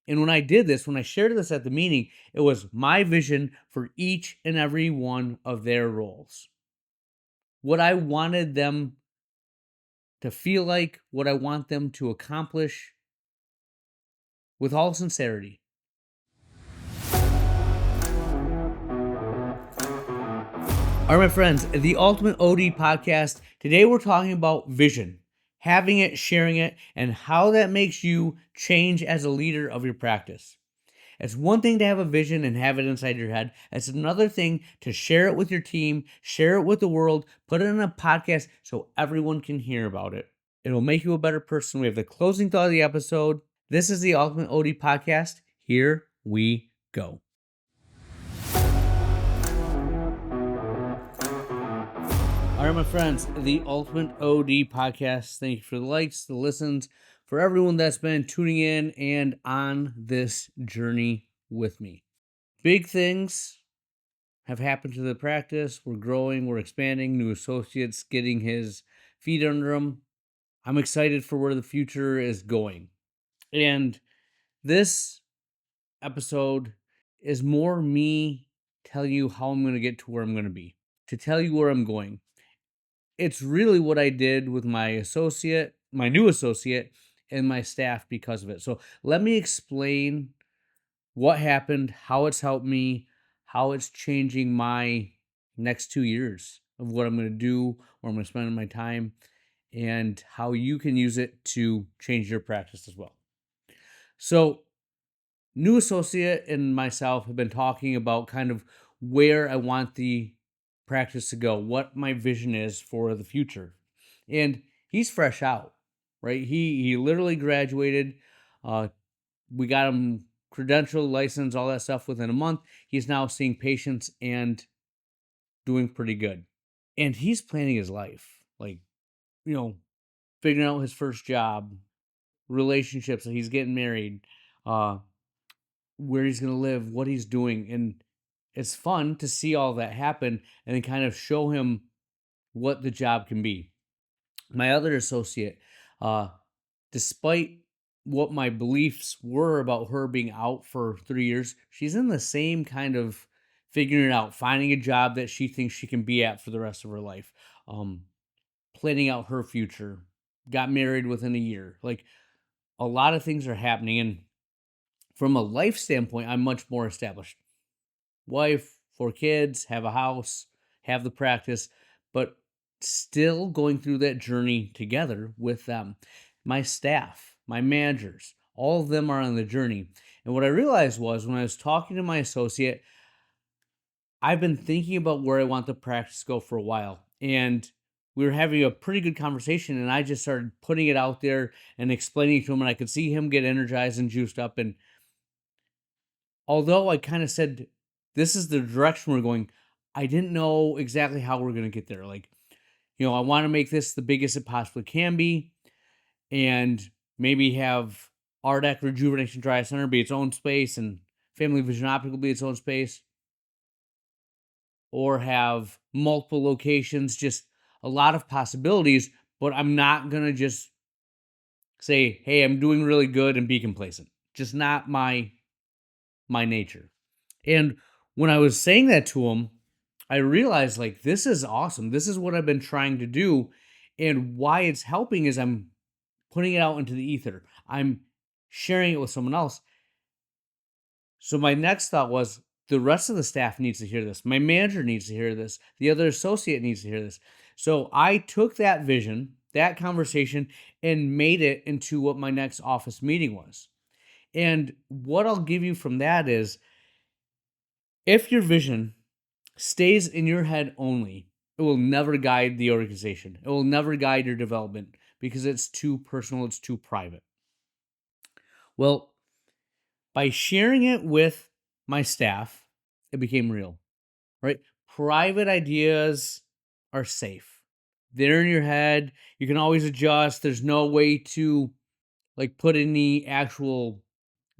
And when I did this, when I shared this at the meeting, it was my vision for each and every one of their roles. What I wanted them to feel like, what I want them to accomplish with all sincerity. All right, my friends, the Ultimate OD podcast. Today we're talking about vision, having it, sharing it, and how that makes you change as a leader of your practice. It's one thing to have a vision and have it inside your head. It's another thing to share it with your team, share it with the world, put it in a podcast so everyone can hear about it. It'll make you a better person. We have the closing thought of the episode. This is the Ultimate OD podcast. Here we go. All right, my friends, the Ultimate OD podcast. Thank you for the likes, the listens, for everyone that's been tuning in and on this journey with me. Big things have happened to the practice. We're growing, we're expanding, new associates getting his feet under him. I'm excited for where the future is going. And this episode is more me telling you how I'm going to get to where I'm going to be, to tell you where I'm going. It's really what I did with my associate, my new associate, and my staff because of it. So let me explain what happened, how it's helped me, how it's changing my next 2 years of what I'm going to do, where I'm going to spend my time, and how you can use it to change your practice as well. So, new associate and myself have been talking about kind of where I want the practice to go, what my vision is for the future. And he's fresh out, right? He literally graduated. We got him credential, license, all that stuff within a month. He's now seeing patients and doing pretty good. And he's planning his life, like, figuring out his first job, relationships, he's getting married, where he's going to live, what he's doing. And it's fun to see all that happen and then kind of show him what the job can be. My other associate, despite what my beliefs were about her being out for 3 years, she's in the same kind of figuring it out, finding a job that she thinks she can be at for the rest of her life, planning out her future, got married within a year. Like, a lot of things are happening. And from a life standpoint, I'm much more established. Wife, 4 kids, have a house, have the practice, but still going through that journey together with them. My staff, my managers, all of them are on the journey. And what I realized was when I was talking to my associate, I've been thinking about where I want the practice to go for a while. And we were having a pretty good conversation, and I just started putting it out there and explaining to him, and I could see him get energized and juiced up. And although I kind of said, this is the direction we're going, I didn't know exactly how we're going to get there. Like, I want to make this the biggest it possibly can be, and maybe have RDAC Rejuvenation Dry Center be its own space, and Family Vision Optical be its own space, or have multiple locations, just a lot of possibilities. But I'm not going to just say, hey, I'm doing really good and be complacent. Just not my nature. And when I was saying that to him, I realized, like, this is awesome. This is what I've been trying to do. And why it's helping is I'm putting it out into the ether. I'm sharing it with someone else. So my next thought was, the rest of the staff needs to hear this. My manager needs to hear this. The other associate needs to hear this. So I took that vision, that conversation, and made it into what my next office meeting was. And what I'll give you from that is, if your vision stays in your head only, it will never guide the organization. It will never guide your development because it's too personal, it's too private. Well, by sharing it with my staff, it became real, right? Private ideas are safe. They're in your head. You can always adjust. There's no way to put any actual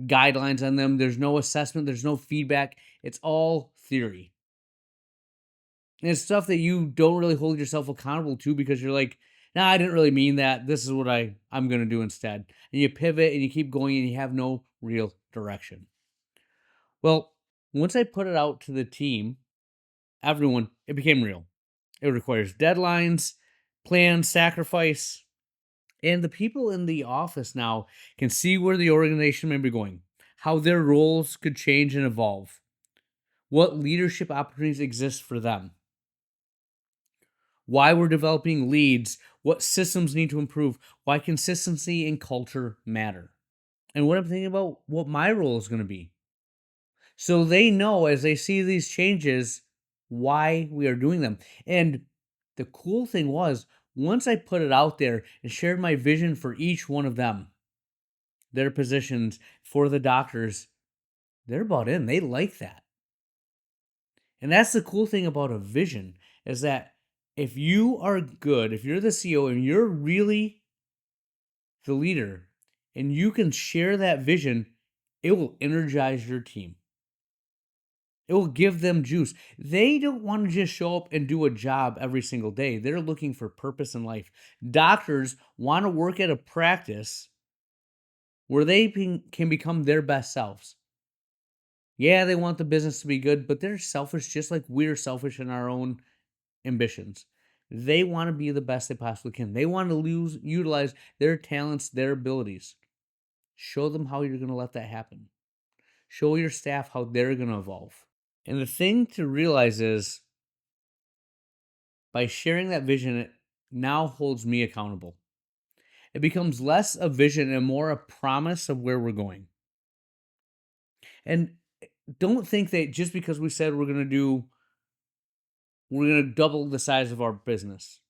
guidelines on them. There's no assessment. There's no feedback. It's all theory. And it's stuff that you don't really hold yourself accountable to because you're like, nah, I didn't really mean that. This is what I'm going to do instead. And you pivot and you keep going and you have no real direction. Well, once I put it out to the team, everyone, it became real. It requires deadlines, plans, sacrifice, and the people in the office now can see where the organization may be going, how their roles could change and evolve, what leadership opportunities exist for them, why we're developing leads, what systems need to improve, why consistency and culture matter, and what I'm thinking about what my role is going to be. So they know as they see these changes why we are doing them. And the cool thing was, once I put it out there and shared my vision for each one of them, their positions for the doctors, they're bought in. They like that. And that's the cool thing about a vision is that if you are good, if you're the CEO and you're really the leader and you can share that vision, it will energize your team. It will give them juice. They don't want to just show up and do a job every single day. They're looking for purpose in life. Doctors want to work at a practice where they can become their best selves. Yeah, they want the business to be good, but they're selfish just like we're selfish in our own ambitions. They want to be the best they possibly can. They want to utilize their talents, their abilities. Show them how you're going to let that happen. Show your staff how they're going to evolve. And the thing to realize is by sharing that vision, it now holds me accountable. It becomes less a vision and more a promise of where we're going. And don't think that just because we said we're going to double the size of our business,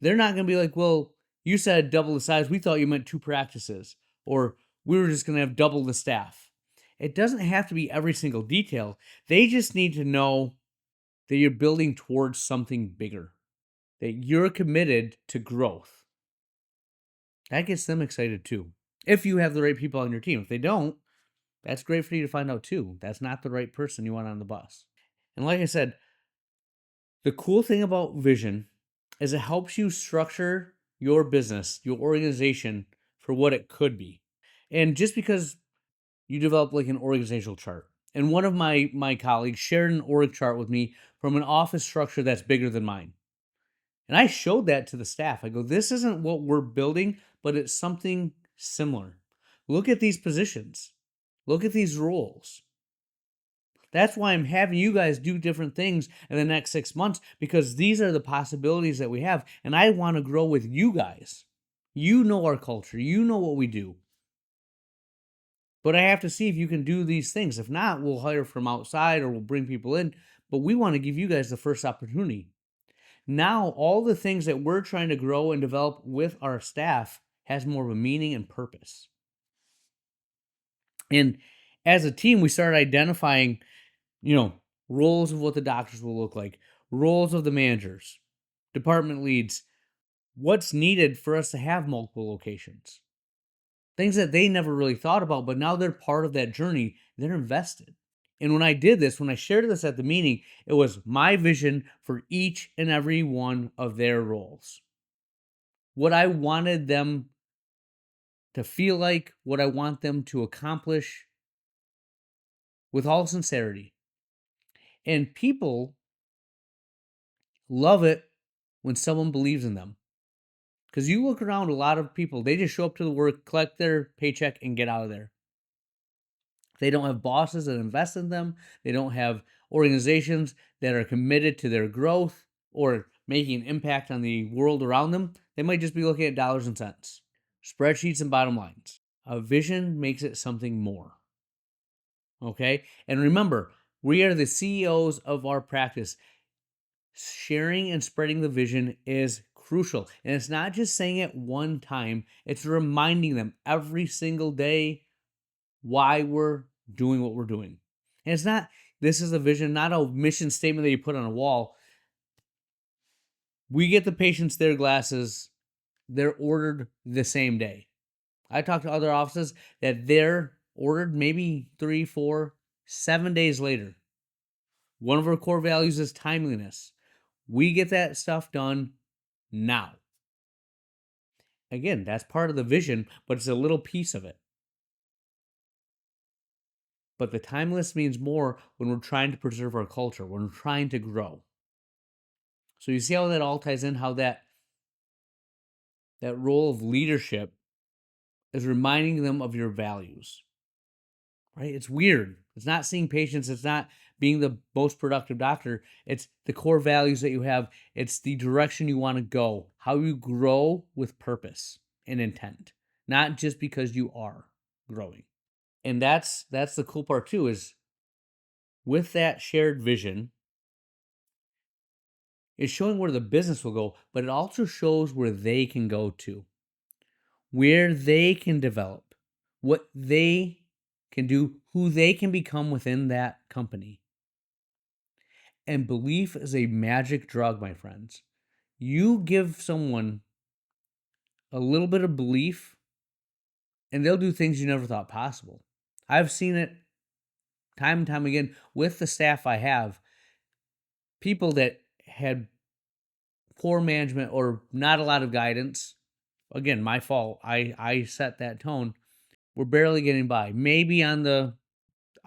they're not going to be like, well, you said double the size. We thought you meant 2 practices, or we were just going to have double the staff. It doesn't have to be every single detail. They just need to know that you're building towards something bigger, that you're committed to growth. That gets them excited too. If you have the right people on your team. If they don't, that's great for you to find out too. That's not the right person you want on the bus. And like I said, the cool thing about vision is it helps you structure your business, your organization for what it could be. And just because you develop like an organizational chart, and one of my colleagues shared an org chart with me from an office structure that's bigger than mine. And I showed that to the staff. I go, this isn't what we're building, but it's something similar. Look at these positions. Look at these roles. That's why I'm having you guys do different things in the next 6 months, because these are the possibilities that we have. And I want to grow with you guys. You know our culture. You know what we do. But I have to see if you can do these things. If not, we'll hire from outside or we'll bring people in. But we want to give you guys the first opportunity. Now, all the things that we're trying to grow and develop with our staff has more of a meaning and purpose. And as a team, we started identifying, roles of what the doctors will look like, roles of the managers, department leads, what's needed for us to have multiple locations. Things that they never really thought about, but now they're part of that journey. They're invested. And when I did this, when I shared this at the meeting, it was my vision for each and every one of their roles. What I wanted them to feel like, what I want them to accomplish with all sincerity. And people love it when someone believes in them. Because you look around, a lot of people, they just show up to the work, collect their paycheck, and get out of there. They don't have bosses that invest in them. They don't have organizations that are committed to their growth or making an impact on the world around them. They might just be looking at dollars and cents, spreadsheets and bottom lines. A vision makes it something more. Okay? And remember, we are the CEOs of our practice. Sharing and spreading the vision is crucial. And it's not just saying it one time, it's reminding them every single day why we're doing what we're doing. And it's not, this is a vision, not a mission statement that you put on a wall. We get the patients their glasses, they're ordered the same day. I talked to other offices that they're ordered maybe 3, 4, 7 days later. One of our core values is timeliness. We get that stuff done now. Again, that's part of the vision, but it's a little piece of it. But the timeless means more when we're trying to preserve our culture, when we're trying to grow. So you see how that all ties in, how that role of leadership is reminding them of your values, right? It's weird. It's not seeing patients. It's not being the most productive doctor. It's the core values that you have. It's the direction you want to go, how you grow with purpose and intent, not just because you are growing. And that's the cool part too, is with that shared vision, it's showing where the business will go, but it also shows where they can go to, where they can develop, what they can do, who they can become within that company. And belief is a magic drug, my friends. You give someone a little bit of belief, and they'll do things you never thought possible. I've seen it time and time again with the staff I have. People that had poor management or not a lot of guidance. Again, my fault. I set that tone. We're barely getting by. Maybe on the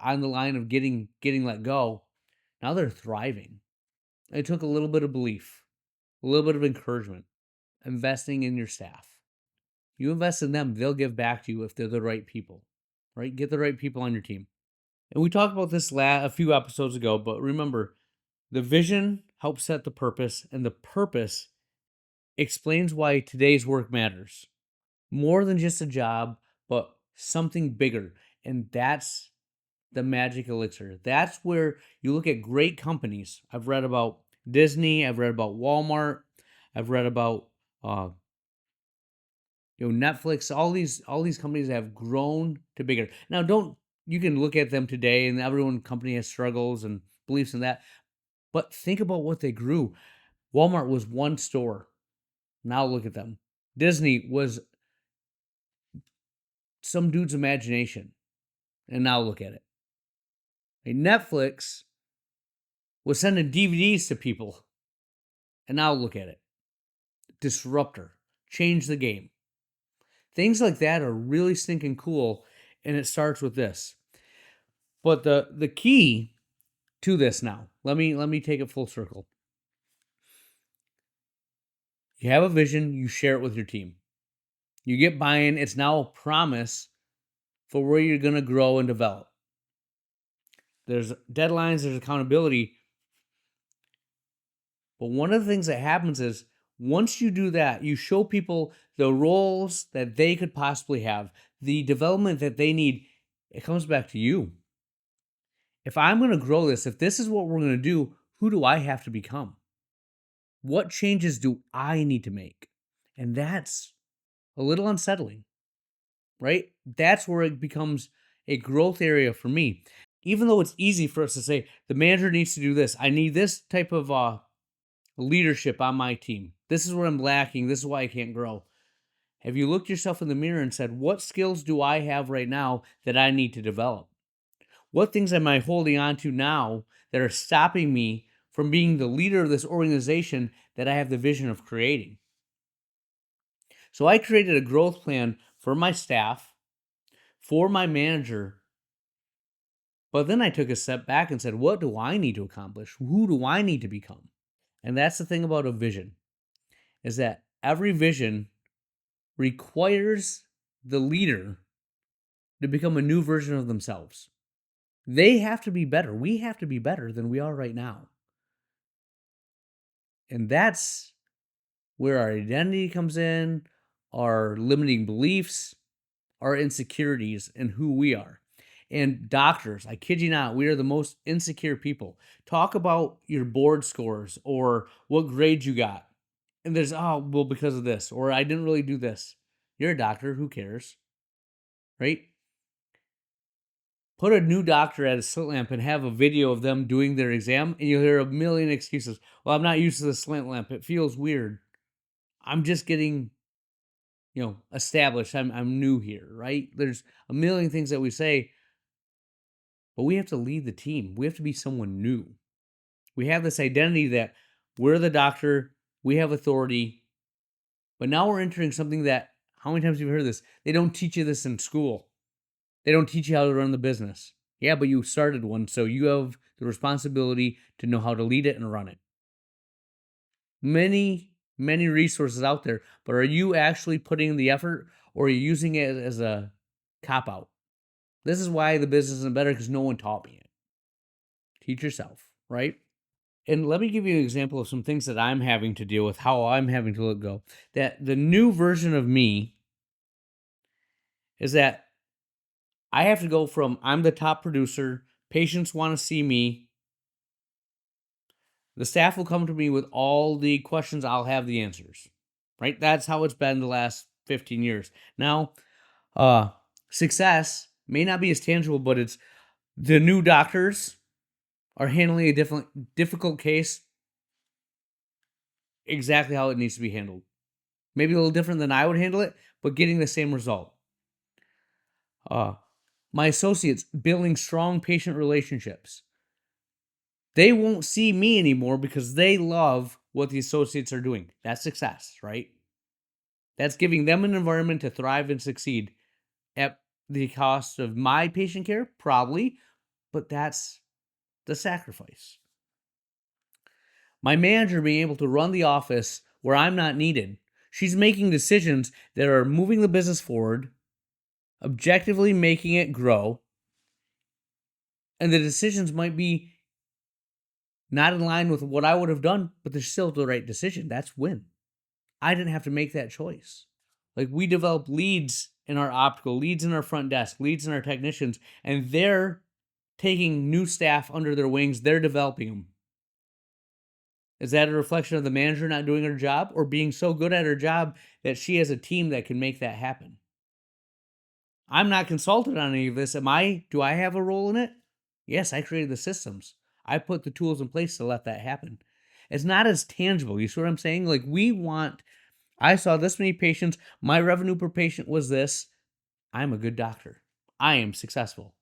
line of getting let go. Now they're thriving. It took a little bit of belief, a little bit of encouragement, investing in your staff. You invest in them, they'll give back to you if they're the right people, right? Get the right people on your team. And we talked about this a few episodes ago, but remember, the vision helps set the purpose, and the purpose explains why today's work matters. More than just a job, but something bigger. And that's the magic elixir. That's where you look at great companies. I've read about Disney, I've read about Walmart, I've read about Netflix, all these companies that have grown to bigger. Now you can look at them today and everyone company has struggles and beliefs in that. But think about what they grew. Walmart was one store. Now look at them. Disney was some dude's imagination. And now look at it. Netflix was sending DVDs to people. And now look at it. Disruptor. Change the game. Things like that are really stinking cool. And it starts with this. But the key to this now, let me take it full circle. You have a vision, you share it with your team. You get buy-in, it's now a promise for where you're going to grow and develop. There's deadlines, there's accountability. But one of the things that happens is once you do that, you show people the roles that they could possibly have, the development that they need. It comes back to you. If I'm going to grow this, if this is what we're going to do, who do I have to become? What changes do I need to make? And that's a little unsettling, right? That's where it becomes a growth area for me. Even though it's easy for us to say, the manager needs to do this. I need this type of leadership on my team. This is what I'm lacking. This is why I can't grow. Have you looked yourself in the mirror and said, what skills do I have right now that I need to develop? What things am I holding on to now that are stopping me from being the leader of this organization that I have the vision of creating? So I created a growth plan for my staff, for my manager, but then I took a step back and said, what do I need to accomplish? Who do I need to become? And that's the thing about a vision, is that every vision requires the leader to become a new version of themselves. They have to be better. We have to be better than we are right now. And that's where our identity comes in, our limiting beliefs, our insecurities, and who we are. And doctors, I kid you not, we are the most insecure people. Talk about your board scores or what grades you got. And there's, well, because of this, or I didn't really do this. You're a doctor, who cares? Right? Put a new doctor at a slit lamp and have a video of them doing their exam, and you'll hear a million excuses. Well, I'm not used to the slant lamp. It feels weird. I'm just getting, established. I'm new here, right? There's a million things that we say, but we have to lead the team. We have to be someone new. We have this identity that we're the doctor, we have authority, but now we're entering something that, how many times have you heard this? They don't teach you this in school. They don't teach you how to run the business. Yeah, but you started one, so you have the responsibility to know how to lead it and run it. Many resources out there, but are you actually putting in the effort, or are you using it as a cop out? This is why the business isn't better, because no one taught me it. Teach yourself, right? And let me give you an example of some things that I'm having to deal with, how I'm having to let go. That the new version of me is that I have to go from I'm the top producer, patients want to see me, the staff will come to me with all the questions, I'll have the answers. Right? That's how it's been the last 15 years. Now, uh success may not be as tangible, but it's the new doctors are handling a difficult case exactly how it needs to be handled. Maybe a little different than I would handle it, but getting the same result. Uh, my associates building strong patient relationships. They won't see me anymore because they love what the associates are doing. That's success, right? That's giving them an environment to thrive and succeed at the cost of my patient care, probably, but that's the sacrifice. My manager being able to run the office where I'm not needed. She's making decisions that are moving the business forward, objectively making it grow, and the decisions might be not in line with what I would have done, but they're still the right decision. That's win. I didn't have to make that choice. Like, we develop leads in our optical, leads in our front desk, leads in our technicians, and they're taking new staff under their wings. They're developing them. Is that a reflection of the manager not doing her job, or being so good at her job that she has a team that can make that happen? I'm not consulted on any of this. Do I have a role in it? Yes, I created the systems. I put the tools in place to let that happen. It's not as tangible. You see what I'm saying? Like, I saw this many patients. My revenue per patient was this. I'm a good doctor. I am successful.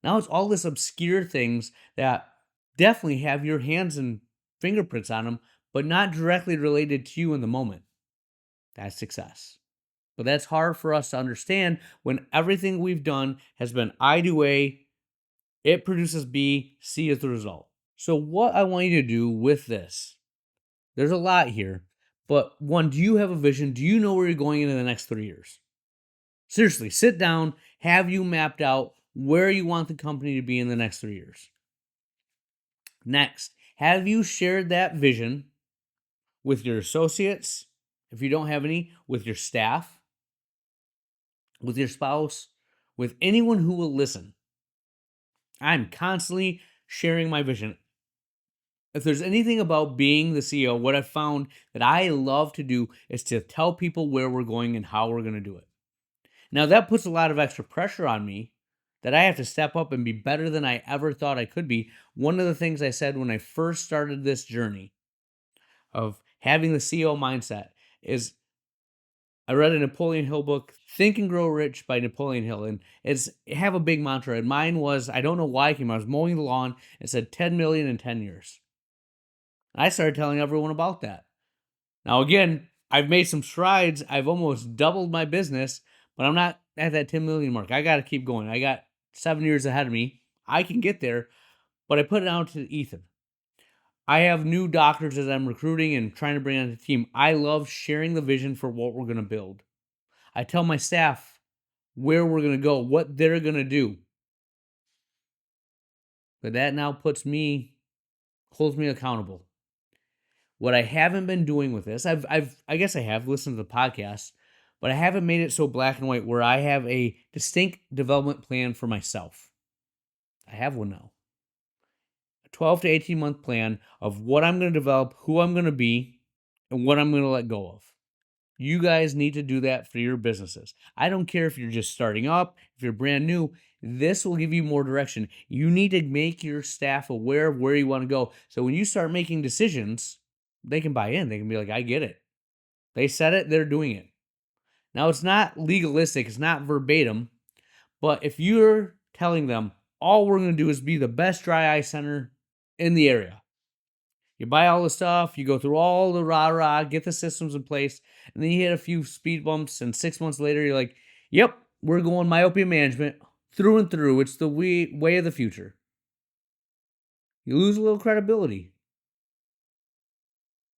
Now it's all this obscure things that definitely have your hands and fingerprints on them, but not directly related to you in the moment. That's success. But that's hard for us to understand when everything we've done has been I do A, it produces B, C is the result. So, what I want you to do with this, there's a lot here, but one, do you have a vision? Do you know where you're going in the next 3 years? Seriously, sit down, have you mapped out where you want the company to be in the next 3 years? Next, have you shared that vision with your associates? If you don't have any, with your staff, with your spouse, with anyone who will listen. I'm constantly sharing my vision. If there's anything about being the CEO, what I've found that I love to do is to tell people where we're going and how we're going to do it. Now, that puts a lot of extra pressure on me that I have to step up and be better than I ever thought I could be. One of the things I said when I first started this journey of having the CEO mindset is I read a Napoleon Hill book, Think and Grow Rich by Napoleon Hill, and have a big mantra. And mine was, I don't know why it came. I was mowing the lawn. It said 10 million in 10 years. I started telling everyone about that. Now, again, I've made some strides. I've almost doubled my business, but I'm not at that 10 million mark. I got to keep going. I got 7 years ahead of me. I can get there, but I put it out to Ethan. I have new doctors that I'm recruiting and trying to bring on the team. I love sharing the vision for what we're going to build. I tell my staff where we're going to go, what they're going to do. But that now holds me accountable. What I haven't been doing with this, I guess I have listened to the podcast, but I haven't made it so black and white where I have a distinct development plan for myself. I have one now. A 12 to 18 month plan of what I'm going to develop, who I'm going to be, and what I'm going to let go of. You guys need to do that for your businesses. I don't care if you're just starting up, if you're brand new, this will give you more direction. You need to make your staff aware of where you want to go. So when you start making decisions, they can buy in. They can be like, I get it. They said it, they're doing it. Now, it's not legalistic, it's not verbatim, but if you're telling them, all we're going to do is be the best dry eye center in the area, you buy all the stuff, you go through all the rah-rah, get the systems in place, and then you hit a few speed bumps, and 6 months later, you're like, yep, we're going myopia management. through and through. It's the way of the future. You lose a little credibility.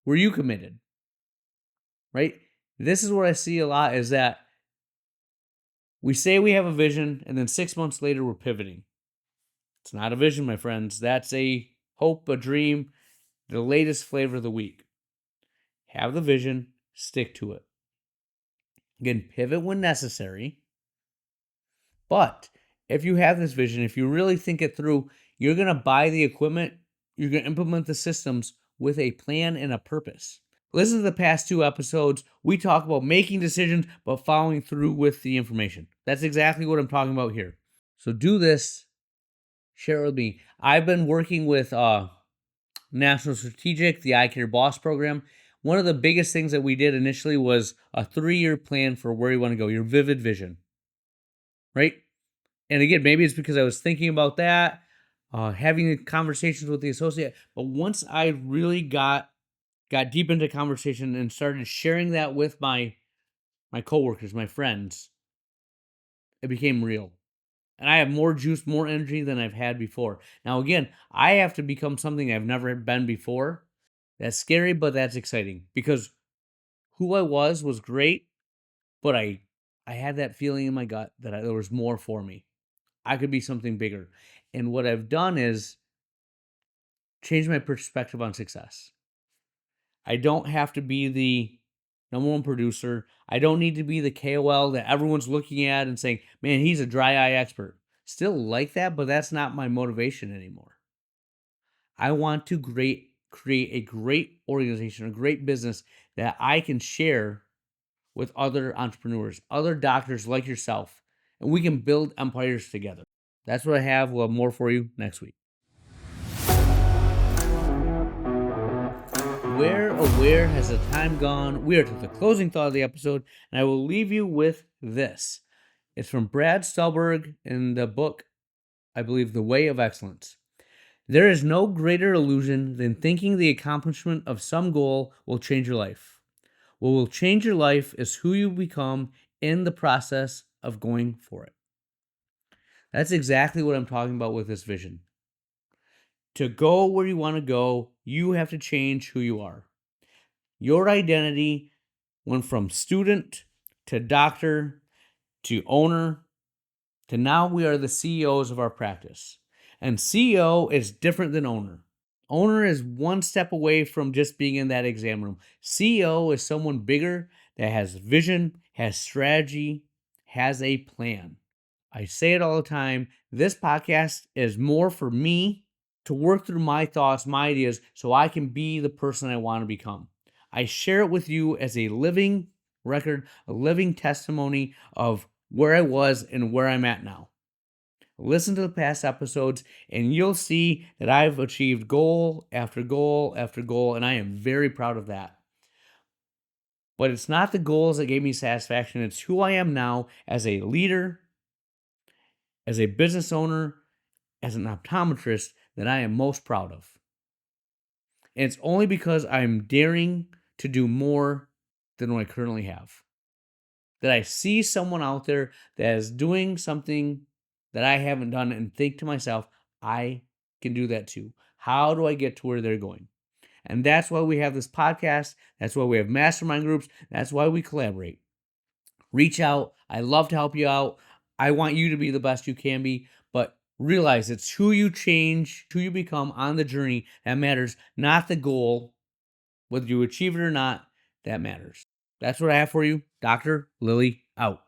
Were you committed? Right? This is what I see a lot, is that we say we have a vision, and then 6 months later we're pivoting. It's not a vision, my friends. That's a hope, a dream, the latest flavor of the week. Have the vision, stick to it. Again, pivot when necessary. But if you have this vision, if you really think it through, you're going to buy the equipment, you're going to implement the systems with a plan and a purpose. Listen to the past 2 episodes. We talk about making decisions, but following through with the information. That's exactly what I'm talking about here. So do this. Share it with me. I've been working with National Strategic, the Eye Care Boss program. One of the biggest things that we did initially was a 3-year plan for where you want to go, your vivid vision, right? And again, maybe it's because I was thinking about that, having conversations with the associate. But once I really got deep into conversation and started sharing that with my coworkers, my friends, it became real. And I have more juice, more energy than I've had before. Now, again, I have to become something I've never been before. That's scary, but that's exciting, because who I was great, but I had that feeling in my gut that there was more for me. I could be something bigger. And what I've done is change my perspective on success. I don't have to be the number one producer. I don't need to be the KOL that everyone's looking at and saying, man, he's a dry eye expert. Still like that, but that's not my motivation anymore. I want to create a great organization, a great business that I can share with other entrepreneurs, other doctors like yourself, and we can build empires together. That's what I have. We'll have more for you next week. Where has the time gone? We are to the closing thought of the episode, and I will leave you with this. It's from Brad Stulberg in the book, I believe, The Way of Excellence. There is no greater illusion than thinking the accomplishment of some goal will change your life. What will change your life is who you become in the process of going for it. That's exactly what I'm talking about with this vision. To go where you want to go, you have to change who you are. Your identity went from student to doctor to owner to now we are the CEOs of our practice. And CEO is different than owner. Owner is one step away from just being in that exam room. CEO is someone bigger that has vision, has strategy, has a plan. I say it all the time. This podcast is more for me to work through my thoughts, my ideas, so I can be the person I want to become. I share it with you as a living record, a living testimony of where I was and where I'm at now. Listen to the past episodes and you'll see that I've achieved goal after goal after goal, and I am very proud of that. But it's not the goals that gave me satisfaction. It's who I am now as a leader, as a business owner, as an optometrist that I am most proud of. And it's only because I'm daring to do more than what I currently have. That I see someone out there that is doing something that I haven't done and think to myself, I can do that too. How do I get to where they're going? And that's why we have this podcast. That's why we have mastermind groups. That's why we collaborate. Reach out. I love to help you out. I want you to be the best you can be, but realize it's who you change, who you become on the journey that matters, not the goal. Whether you achieve it or not, that matters. That's what I have for you. Dr. Lily out.